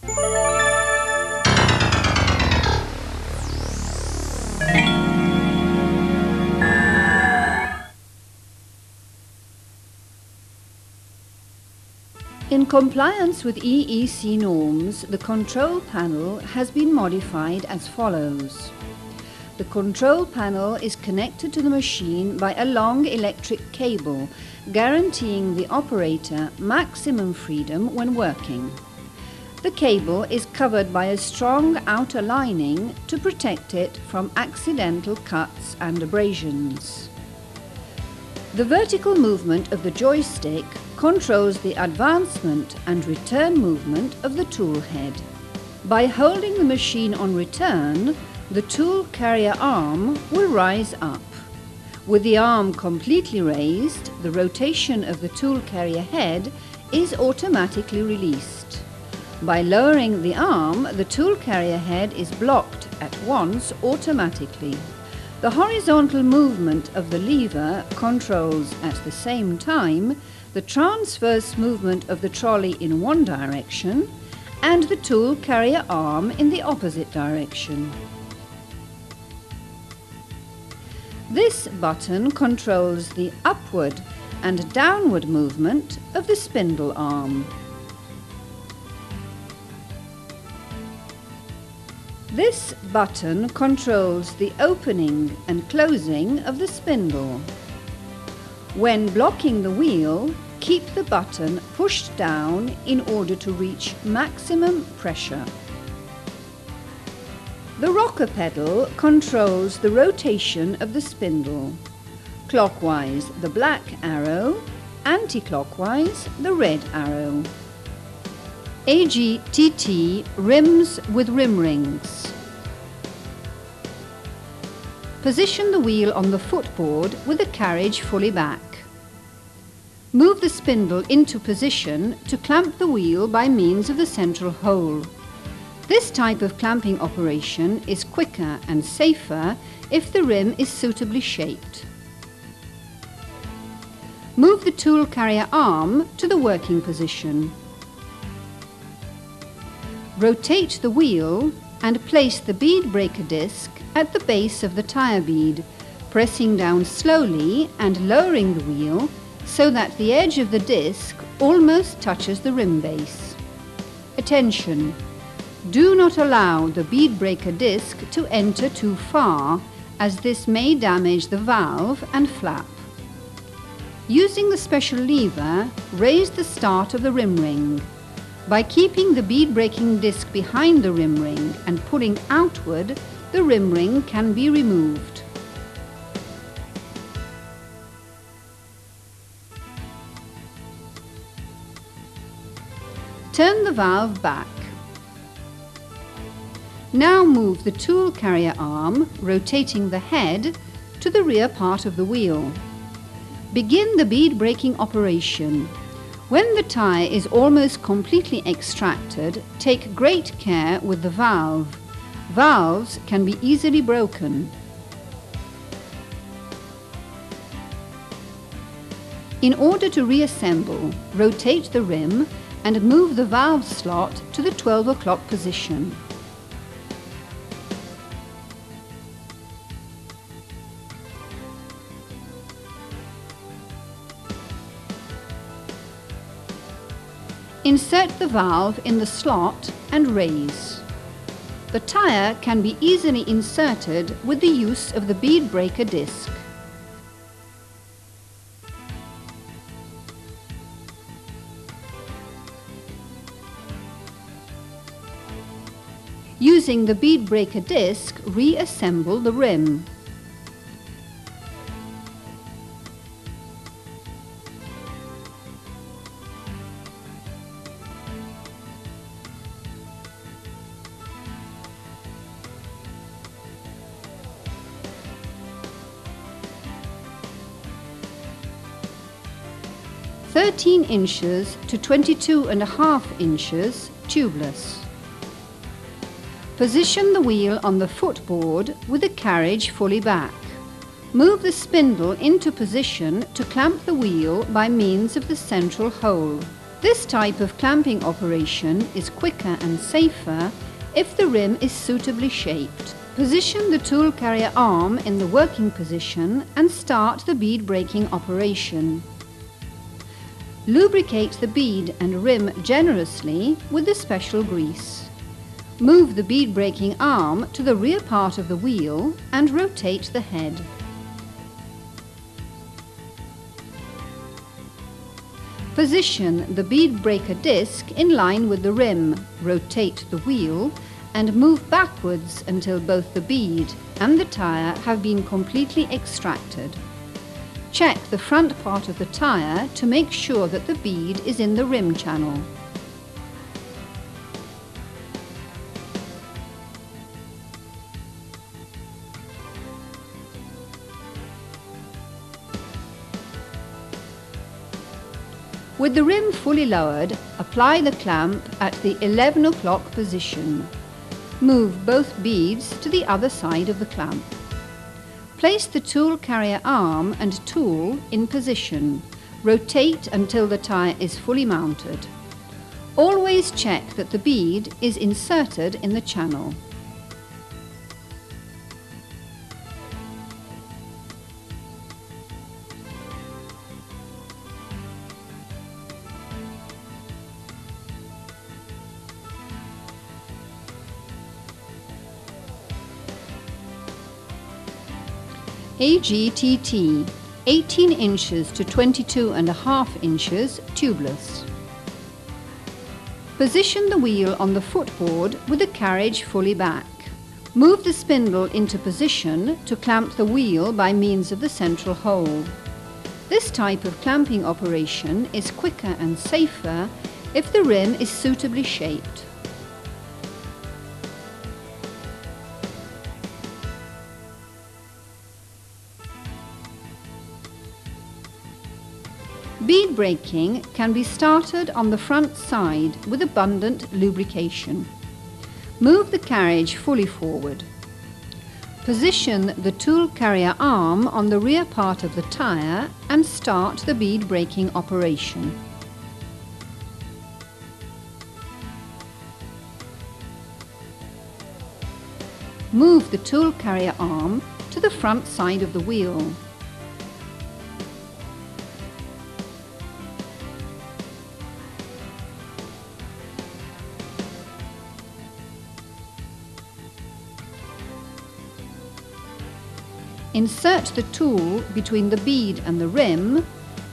In compliance with EEC norms, the control panel has been modified as follows. The control panel is connected to the machine by a long electric cable, guaranteeing the operator maximum freedom when working. The cable is covered by a strong outer lining to protect it from accidental cuts and abrasions. The vertical movement of the joystick controls the advancement and return movement of the tool head. By holding the machine on return, the tool carrier arm will rise up. With the arm completely raised, the rotation of the tool carrier head is automatically released. By lowering the arm, the tool carrier head is blocked at once automatically. The horizontal movement of the lever controls at the same time the transverse movement of the trolley in one direction and the tool carrier arm in the opposite direction. This button controls the upward and downward movement of the spindle arm. This button controls the opening and closing of the spindle. When blocking the wheel, keep the button pushed down in order to reach maximum pressure. The rocker pedal controls the rotation of the spindle. Clockwise, the black arrow, anti-clockwise, the red arrow. AGTT rims with rim rings. Position the wheel on the footboard with the carriage fully back. Move the spindle into position to clamp the wheel by means of the central hole. This type of clamping operation is quicker and safer if the rim is suitably shaped. Move the tool carrier arm to the working position. Rotate the wheel and place the bead breaker disc at the base of the tire bead, pressing down slowly and lowering the wheel so that the edge of the disc almost touches the rim base. Attention! Do not allow the bead breaker disc to enter too far, as this may damage the valve and flap. Using the special lever, raise the start of the rim ring. By keeping the bead breaking disc behind the rim ring and pulling outward, the rim ring can be removed. Turn the valve back. Now move the tool carrier arm, rotating the head, to the rear part of the wheel. Begin the bead breaking operation. When the tire is almost completely extracted, take great care with the valve. Valves can be easily broken. In order to reassemble, rotate the rim and move the valve slot to the 12 o'clock position. Insert the valve in the slot and raise. The tire can be easily inserted with the use of the bead breaker disc. Using the bead breaker disc, reassemble the rim. (13 inches to 22.5 inches tubeless). Position the wheel on the footboard with the carriage fully back. Move the spindle into position to clamp the wheel by means of the central hole. This type of clamping operation is quicker and safer if the rim is suitably shaped. Position the tool carrier arm in the working position and start the bead breaking operation. Lubricate the bead and rim generously with the special grease. Move the bead breaking arm to the rear part of the wheel and rotate the head. Position the bead breaker disc in line with the rim, rotate the wheel and move backwards until both the bead and the tyre have been completely extracted. Check the front part of the tyre to make sure that the bead is in the rim channel. With the rim fully lowered, apply the clamp at the 11 o'clock position. Move both beads to the other side of the clamp. Place the tool carrier arm and tool in position. Rotate until the tyre is fully mounted. Always check that the bead is inserted in the channel. AGTT 18 inches to 22.5 inches tubeless. Position the wheel on the footboard with the carriage fully back. Move the spindle into position to clamp the wheel by means of the central hole. This type of clamping operation is quicker and safer if the rim is suitably shaped. Bead breaking can be started on the front side with abundant lubrication. Move the carriage fully forward. Position the tool carrier arm on the rear part of the tyre and start the bead breaking operation. Move the tool carrier arm to the front side of the wheel. Insert the tool between the bead and the rim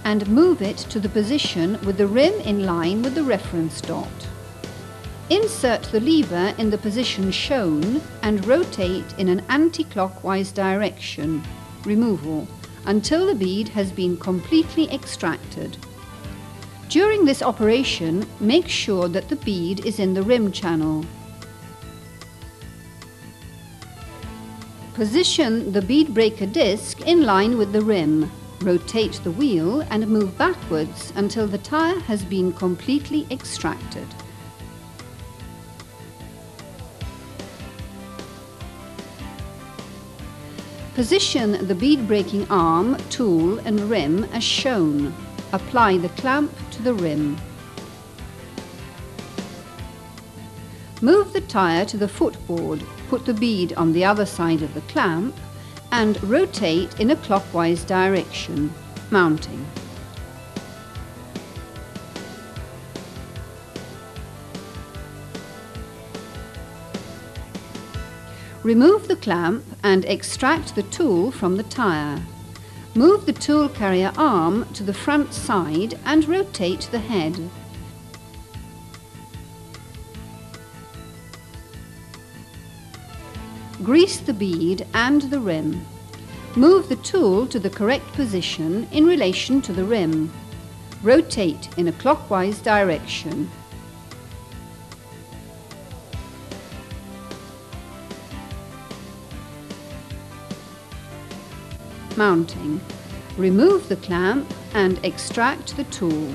and move it to the position with the rim in line with the reference dot. Insert the lever in the position shown and rotate in an anti-clockwise direction, removal, until the bead has been completely extracted. During this operation, make sure that the bead is in the rim channel. Position the bead breaker disc in line with the rim. Rotate the wheel and move backwards until the tyre has been completely extracted. Position the bead breaking arm, tool and rim as shown. Apply the clamp to the rim. Move the tyre to the footboard, put the bead on the other side of the clamp and rotate in a clockwise direction, mounting. Remove the clamp and extract the tool from the tyre. Move the tool carrier arm to the front side and rotate the head. Grease the bead and the rim. Move the tool to the correct position in relation to the rim. Rotate in a clockwise direction. Mounting. Remove the clamp and extract the tool.